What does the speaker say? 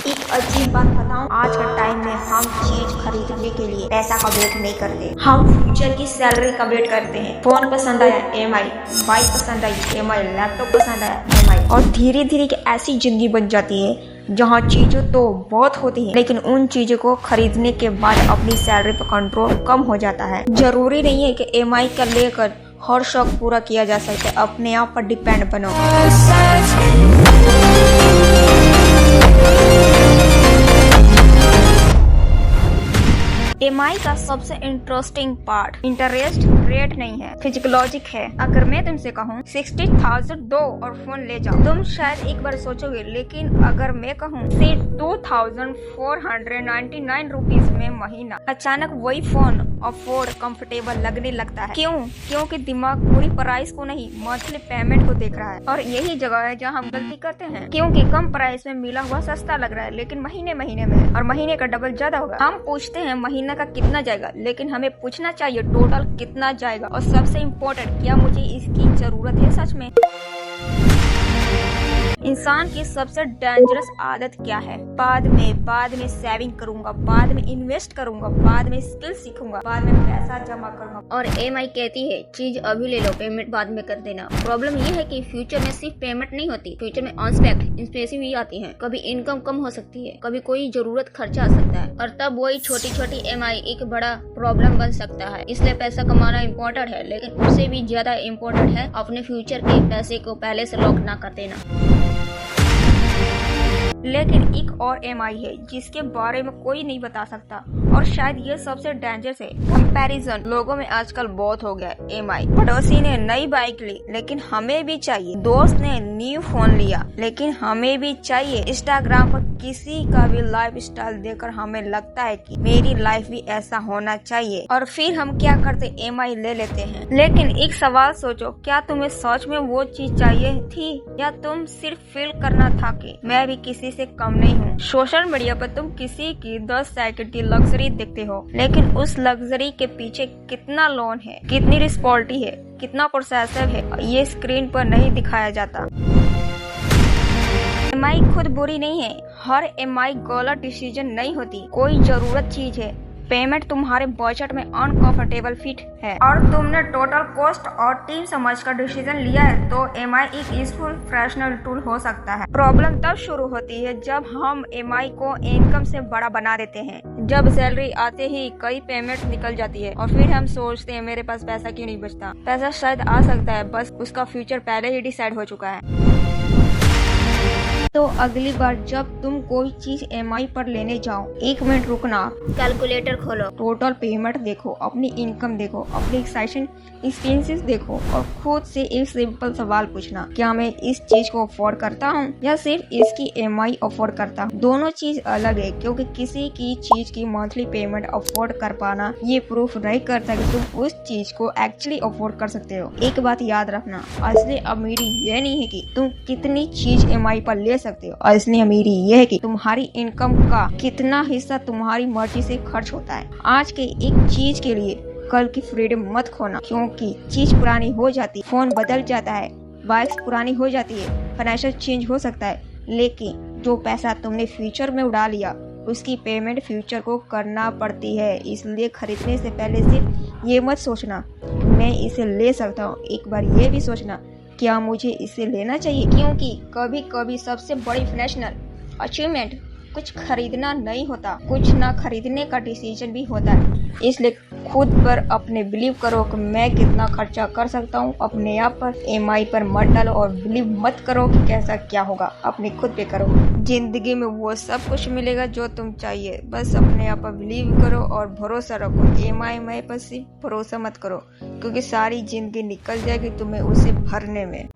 एक अजीब बात बताऊं, आज के टाइम में हम चीज खरीदने के लिए पैसा का वेट नहीं करते, हम फ्यूचर की सैलरी का वेट करते हैं। फोन पसंद आया EMI, बाइक पसंद आई EMI, लैपटॉप पसंद आया EMI, और धीरे धीरे की ऐसी जिंदगी बन जाती है जहाँ चीजों तो बहुत होती है लेकिन उन चीजों को खरीदने के बाद अपनी सैलरी पर कंट्रोल कम हो जाता है। जरूरी नहीं है कि EMI का लेकर हर शौक पूरा किया जा सकता है, अपने आप पर डिपेंड बनो। EMI का सबसे इंटरेस्टिंग पार्ट इंटरेस्ट रेट नहीं है, फिजिकोलॉजिक है। अगर मैं तुमसे कहूँ 60,000 दो और फोन ले जाओ, तुम शायद एक बार सोचोगे, लेकिन अगर मैं कहूँ सिर्फ 2,499 रुपीज में महीना, अचानक वही फोन अफोर्ड कंफर्टेबल लगने लगता है। क्यों? क्योंकि दिमाग पूरी प्राइस को नहीं, मंथली पेमेंट को देख रहा है। और यही जगह है जहाँ हम गलती करते हैं, क्योंकि कम प्राइस में मिला हुआ सस्ता लग रहा है लेकिन महीने में और महीने का डबल ज्यादा होगा। हम पूछते हैं महीना का कितना जाएगा, लेकिन हमें पूछना चाहिए टोटल कितना जाएगा। और सबसे इम्पोर्टेंट, क्या मुझे इसकी जरूरत है सच में? इंसान की सबसे डेंजरस आदत क्या है? बाद में सेविंग करूंगा, बाद में इन्वेस्ट करूंगा, बाद में स्किल सीखूंगा, बाद में पैसा जमा करूंगा। और EMI कहती है चीज अभी ले लो, पेमेंट बाद में कर देना। प्रॉब्लम ये है कि फ्यूचर में सिर्फ पेमेंट नहीं होती, फ्यूचर में अनएक्सपेक्टेड एक्सपेंसेस भी आती हैं। कभी इनकम कम हो सकती है, कभी कोई जरूरत खर्चा आ सकता है, और तब वही छोटी EMI एक बड़ा प्रॉब्लम बन सकता है। इसलिए पैसा कमाना इम्पोर्टेंट है, लेकिन उससे भी ज्यादा इम्पोर्टेंट है अपने फ्यूचर के पैसे को पहले से लॉक ना कर देना। लेकिन एक और EMI है जिसके बारे में कोई नहीं बता सकता, और शायद ये सबसे डेंजरस है, कंपैरिजन। लोगों में आजकल बहुत हो गया है EMI। पड़ोसी ने नई बाइक ली लेकिन हमें भी चाहिए, दोस्त ने न्यू फोन लिया लेकिन हमें भी चाहिए। इंस्टाग्राम पर किसी का भी लाइफ स्टाइल देखकर हमें लगता है कि मेरी लाइफ भी ऐसा होना चाहिए, और फिर हम क्या करते, EMI ले लेते हैं। लेकिन एक सवाल सोचो, क्या तुम्हें सच में वो चीज चाहिए थी, या तुम सिर्फ फील करना था कि मैं भी किसी से कम नहीं हूँ? सोशल मीडिया पर तुम किसी की 10 सेकंड की लग्जरी देखते हो, लेकिन उस लग्जरी के पीछे कितना लोन है, कितनी रिस्पॉन्सिबिलिटी है, कितना प्रोसेसर है, ये स्क्रीन पर नहीं दिखाया जाता। EMI खुद बुरी नहीं है, हर EMI गलत डिसीजन नहीं होती। कोई जरूरत चीज है, पेमेंट तुम्हारे बजट में अनकंफर्टेबल फिट है, और तुमने टोटल कॉस्ट और टीम समझकर डिसीजन लिया है, तो EMI एक यूजफुल फ्रेशनल टूल हो सकता है। प्रॉब्लम तब शुरू होती है जब हम EMI को इनकम से बड़ा बना देते हैं। जब सैलरी आते ही कई पेमेंट निकल जाती है और फिर हम सोचते हैं मेरे पास पैसा क्यों नहीं बचता। पैसा शायद आ सकता है, बस उसका फ्यूचर पहले ही डिसाइड हो चुका है। तो अगली बार जब तुम कोई चीज EMI पर लेने जाओ, 1 मिनट रुकना, कैलकुलेटर खोलो, टोटल पेमेंट देखो, अपनी इनकम देखो, अपनी एक्सपेंसेस देखो, और खुद से एक सिंपल सवाल पूछना, क्या मैं इस चीज को अफोर्ड करता हूँ या सिर्फ इसकी EMI अफोर्ड करता हूँ? दोनों चीज अलग है, क्योंकि किसी की चीज की मंथली पेमेंट अफोर्ड कर पाना ये प्रूफ नहीं करता कि तुम उस चीज को एक्चुअली अफोर्ड कर सकते हो। एक बात याद रखना, असली अमीरी ये नहीं है कि तुम कितनी चीज EMI पर ले सकते हो, और इसलिए अमीरी यह है कि तुम्हारी इनकम का कितना हिस्सा तुम्हारी मर्जी से खर्च होता है। आज के एक चीज के लिए कल की फ्रीडम मत खोना, क्योंकि चीज पुरानी हो जाती, फोन बदल जाता है, बाइक्स पुरानी हो जाती है, फाइनेंशियल चेंज हो सकता है, लेकिन जो पैसा तुमने फ्यूचर में उड़ा लिया उसकी पेमेंट फ्यूचर को करना पड़ती है। इसलिए खरीदने से पहले सिर्फ ये मत सोचना मैं इसे ले सकता हूँ, एक बार ये भी सोचना क्या मुझे इसे लेना चाहिए, क्योंकि कभी कभी सबसे बड़ी फाइनेंशियल अचीवमेंट कुछ खरीदना नहीं होता, कुछ ना खरीदने का डिसीजन भी होता है। इसलिए खुद पर अपने बिलीव करो कि मैं कितना खर्चा कर सकता हूँ अपने आप पर। EMI पर मत डालो और बिलीव मत करो कि कैसा क्या होगा, अपने खुद पे करो। जिंदगी में वो सब कुछ मिलेगा जो तुम चाहिए, बस अपने आप पर बिलीव करो और भरोसा रखो। EMI पर सिर्फ भरोसा मत करो, क्योंकि सारी जिंदगी निकल जाएगी तुम्हें उसे भरने में।